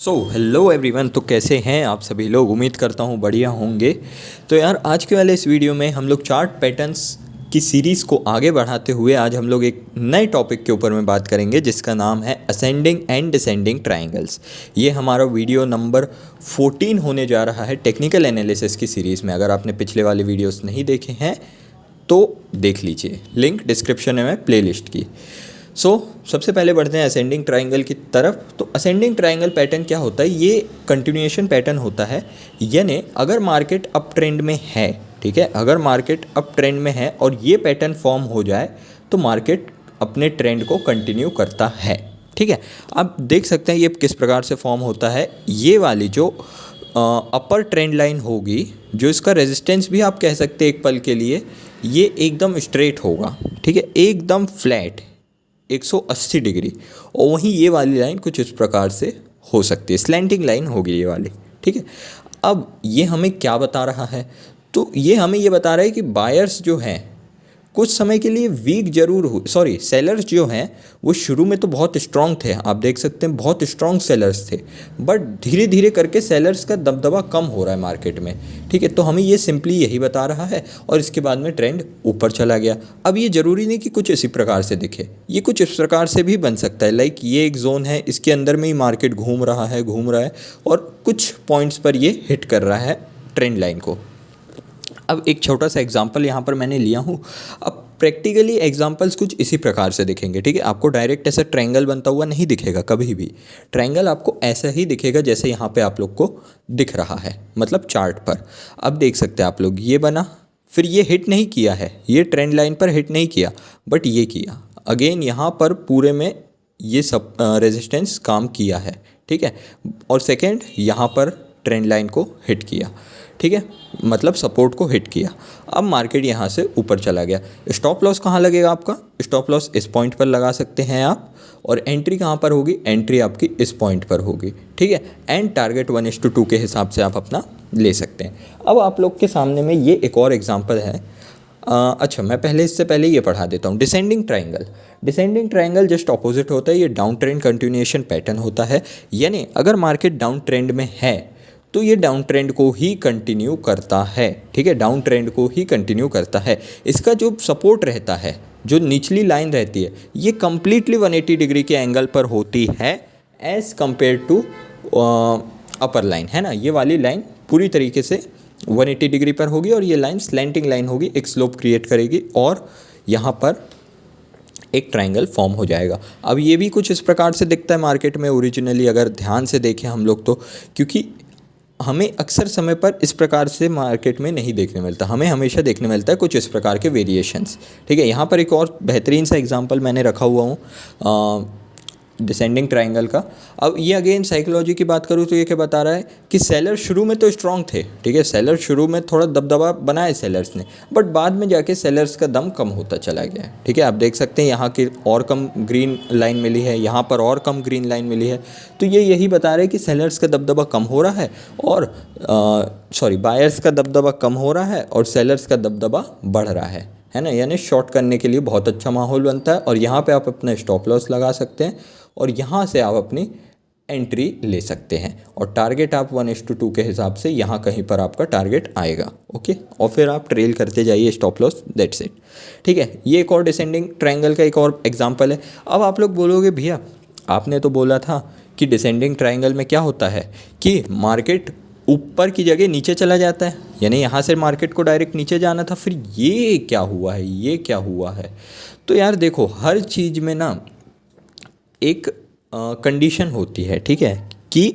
Hello everyone. तो कैसे हैं आप सभी लोग? उम्मीद करता हूँ बढ़िया होंगे। तो यार आज के वाले इस वीडियो में हम लोग चार्ट पैटर्न्स की सीरीज़ को आगे बढ़ाते हुए आज हम लोग एक नए टॉपिक के ऊपर में बात करेंगे जिसका नाम है असेंडिंग एंड डिसेंडिंग ट्राइंगल्स। ये हमारा वीडियो नंबर 14 होने जा रहा है टेक्निकल एनालिसिस की सीरीज़ में। अगर आपने पिछले वाले वीडियोस नहीं देखे हैं तो देख लीजिए, लिंक डिस्क्रिप्शन में प्लेलिस्ट की। सबसे पहले बढ़ते हैं असेंडिंग ट्राइंगल की तरफ। तो असेंडिंग ट्राइंगल पैटर्न क्या होता है? ये कंटिन्यूएशन पैटर्न होता है, यानी अगर मार्केट अप ट्रेंड में है, ठीक है, अगर मार्केट अप ट्रेंड में है और ये पैटर्न फॉर्म हो जाए तो मार्केट अपने ट्रेंड को कंटिन्यू करता है। ठीक है, आप देख सकते हैं ये किस प्रकार से फॉर्म होता है। ये वाली जो अपर ट्रेंड लाइन होगी, जो इसका रेजिस्टेंस भी आप कह सकते हैं एक पल के लिए, ये एकदम स्ट्रेट होगा, ठीक है, एकदम फ्लैट 180 डिग्री। और वहीं ये वाली लाइन कुछ इस प्रकार से हो सकती है, स्लैंटिंग लाइन होगी ये वाली। ठीक है, अब ये हमें क्या बता रहा है? तो ये हमें ये बता रहा है कि बायर्स जो हैं कुछ समय के लिए वीक जरूर हो, सेलर्स जो हैं वो शुरू में तो बहुत स्ट्रांग थे, आप देख सकते हैं बहुत स्ट्रांग सेलर्स थे, बट धीरे धीरे करके सेलर्स का दबदबा कम हो रहा है मार्केट में। ठीक है, तो हमें ये सिंपली यही बता रहा है और इसके बाद में ट्रेंड ऊपर चला गया। अब ये ज़रूरी नहीं कि कुछ इसी प्रकार से दिखे, ये कुछ इस प्रकार से भी बन सकता है। लाइक ये एक जोन है, इसके अंदर में ही मार्केट घूम रहा है और कुछ पॉइंट्स पर ये हिट कर रहा है ट्रेंड लाइन को। अब एक छोटा सा एग्जांपल यहाँ पर मैंने लिया हूँ। अब प्रैक्टिकली एग्जांपल्स कुछ इसी प्रकार से दिखेंगे। ठीक है, आपको डायरेक्ट ऐसा ट्रायंगल बनता हुआ नहीं दिखेगा कभी भी। ट्रायंगल आपको ऐसा ही दिखेगा जैसे यहाँ पे आप लोग को दिख रहा है, मतलब चार्ट पर। अब देख सकते हैं आप लोग, ये बना, फिर ये हिट नहीं किया है, ये ट्रेंड लाइन पर हिट नहीं किया, बट ये किया अगेन, यहाँ पर पूरे में ये सब रेजिस्टेंस काम किया है। ठीक है, और सेकेंड यहाँ पर ट्रेंड लाइन को हिट किया। ठीक है, मतलब सपोर्ट को हिट किया। अब मार्केट यहाँ से ऊपर चला गया। स्टॉप लॉस कहाँ लगेगा आपका? स्टॉप लॉस इस पॉइंट पर लगा सकते हैं आप, और एंट्री कहाँ पर होगी? एंट्री आपकी इस पॉइंट पर होगी। ठीक है, एंड टारगेट 1:2 के हिसाब से आप अपना ले सकते हैं। अब आप लोग के सामने में ये एक और एग्जाम्पल है। अच्छा, मैं इससे पहले ये पढ़ा देता हूँ। Descending triangle, descending triangle just opposite होता है, ये डाउन ट्रेंड कंटिन्यूएशन पैटर्न होता है। यानी अगर मार्केट डाउन ट्रेंड में है तो ये डाउन ट्रेंड को ही कंटिन्यू करता है। ठीक है, डाउन ट्रेंड को ही कंटिन्यू करता है। इसका जो सपोर्ट रहता है, जो निचली लाइन रहती है, ये कम्प्लीटली 180 डिग्री के एंगल पर होती है as compare to upper line, है ना। ये वाली लाइन पूरी तरीके से 180 डिग्री पर होगी और ये लाइन स्लैंटिंग लाइन होगी, एक स्लोप क्रिएट करेगी और यहाँ पर एक ट्रायंगल फॉर्म हो जाएगा। अब ये भी कुछ इस प्रकार से दिखता है मार्केट में ओरिजिनली, अगर ध्यान से देखें हम लोग तो, क्योंकि हमें अक्सर समय पर इस प्रकार से मार्केट में नहीं देखने मिलता, हमें हमेशा देखने मिलता है कुछ इस प्रकार के वेरिएशंस। ठीक है, यहाँ पर एक और बेहतरीन सा एग्जांपल मैंने रखा हुआ हूँ डिसेंडिंग ट्रायंगल का। अब ये अगेन साइकोलॉजी की बात करूँ तो ये क्या बता रहा है कि सेलर शुरू में तो स्ट्रांग थे। ठीक है, सेलर शुरू में थोड़ा दबदबा बनाए सेलर्स ने, बट बाद में जाके सेलर्स का दम कम होता चला गया है। ठीक है, आप देख सकते हैं यहाँ की और कम ग्रीन लाइन मिली है, यहाँ पर और कम ग्रीन लाइन मिली है। तो ये यही बता रहे हैं कि सेलर्स का दबदबा कम हो रहा है और बायर्स का दबदबा कम हो रहा है और सेलर्स का दबदबा बढ़ रहा है ना। यानी शॉर्ट करने के लिए बहुत अच्छा माहौल बनता है और यहाँ पे आप अपना स्टॉप लॉस लगा सकते हैं और यहाँ से आप अपनी एंट्री ले सकते हैं और टारगेट आप 1:2 के हिसाब से यहाँ कहीं पर आपका टारगेट आएगा। ओके, और फिर आप ट्रेल करते जाइए स्टॉप लॉस, दैट्स इट। ठीक है, ये एक और डिसेंडिंग ट्रायंगल का एक और एग्जांपल है। अब आप लोग बोलोगे भैया आपने तो बोला था कि डिसेंडिंग ट्रायंगल में क्या होता है कि मार्केट ऊपर की जगह नीचे चला जाता है, यानी यहाँ से मार्केट को डायरेक्ट नीचे जाना था, फिर ये क्या हुआ है, ये क्या हुआ है? तो यार देखो, हर चीज़ में ना एक कंडीशन होती है। ठीक है, कि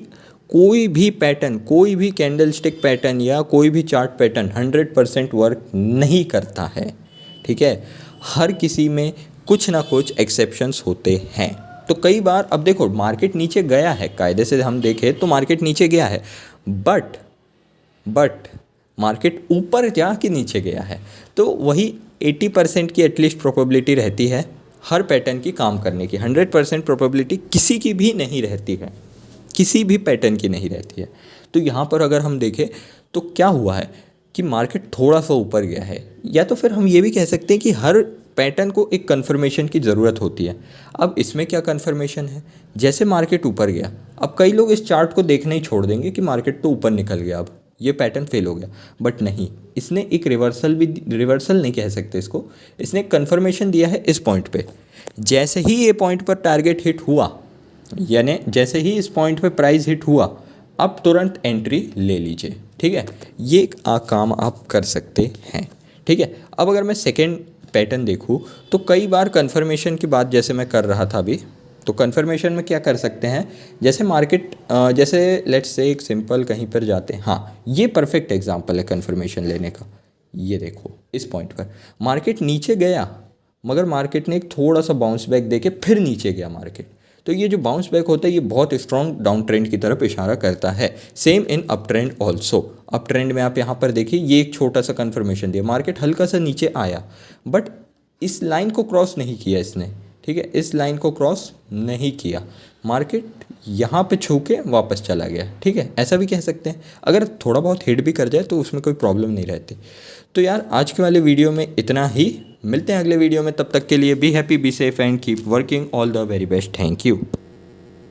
कोई भी पैटर्न, कोई भी कैंडल स्टिक पैटर्न या कोई भी चार्ट पैटर्न 100% वर्क नहीं करता है। ठीक है, हर किसी में कुछ ना कुछ एक्सेप्शंस होते हैं। तो कई बार अब देखो मार्केट नीचे गया है, कायदे से हम देखें तो मार्केट नीचे गया है, बट मार्केट ऊपर जा के नीचे गया है। तो वही 80% की एटलीस्ट प्रोबेबिलिटी रहती है हर पैटर्न की काम करने की। 100% प्रोबेबिलिटी किसी की भी नहीं रहती है, किसी भी पैटर्न की नहीं रहती है। तो यहाँ पर अगर हम देखें तो क्या हुआ है कि मार्केट थोड़ा सा ऊपर गया है, या तो फिर हम ये भी कह सकते हैं कि हर पैटर्न को एक कन्फर्मेशन की ज़रूरत होती है। अब इसमें क्या कन्फर्मेशन है, जैसे मार्केट ऊपर गया, अब कई लोग इस चार्ट को देखना ही छोड़ देंगे कि मार्केट तो ऊपर निकल गया, अब ये पैटर्न फेल हो गया। बट नहीं, इसने एक रिवर्सल नहीं कह सकते इसको, इसने एक कन्फर्मेशन दिया है इस पॉइंट पे। जैसे ही ये पॉइंट पर टारगेट हिट हुआ, यानी जैसे ही इस पॉइंट पे प्राइस हिट हुआ, अब तुरंत एंट्री ले लीजिए। ठीक है, ये काम आप कर सकते हैं। ठीक है, अब अगर मैं सेकेंड पैटर्न देखूँ तो कई बार कन्फर्मेशन की बात जैसे मैं कर रहा था अभी, तो कन्फर्मेशन में क्या कर सकते हैं, जैसे मार्केट जैसे लेट्स से एक सिंपल कहीं पर जाते हैं, हाँ ये परफेक्ट एग्जांपल है कन्फर्मेशन लेने का। ये देखो इस पॉइंट पर मार्केट नीचे गया, मगर मार्केट ने एक थोड़ा सा बाउंस बैक देके फिर नीचे गया मार्केट। तो ये जो बाउंस बैक होता है ये बहुत स्ट्रॉन्ग डाउन ट्रेंड की तरफ इशारा करता है। Same in up trend also, up trend में आप यहाँ पर देखिए ये एक छोटा सा कन्फर्मेशन दिया, मार्केट हल्का सा नीचे आया बट इस लाइन को क्रॉस नहीं किया इसने। ठीक है, इस लाइन को क्रॉस नहीं किया, मार्केट यहाँ पे छू के वापस चला गया। ठीक है, ऐसा भी कह सकते हैं, अगर थोड़ा बहुत हिट भी कर जाए तो उसमें कोई प्रॉब्लम नहीं रहती। तो यार आज के वाले वीडियो में इतना ही, मिलते हैं अगले वीडियो में, तब तक के लिए be happy, be safe and keep working, all the very best, thank you.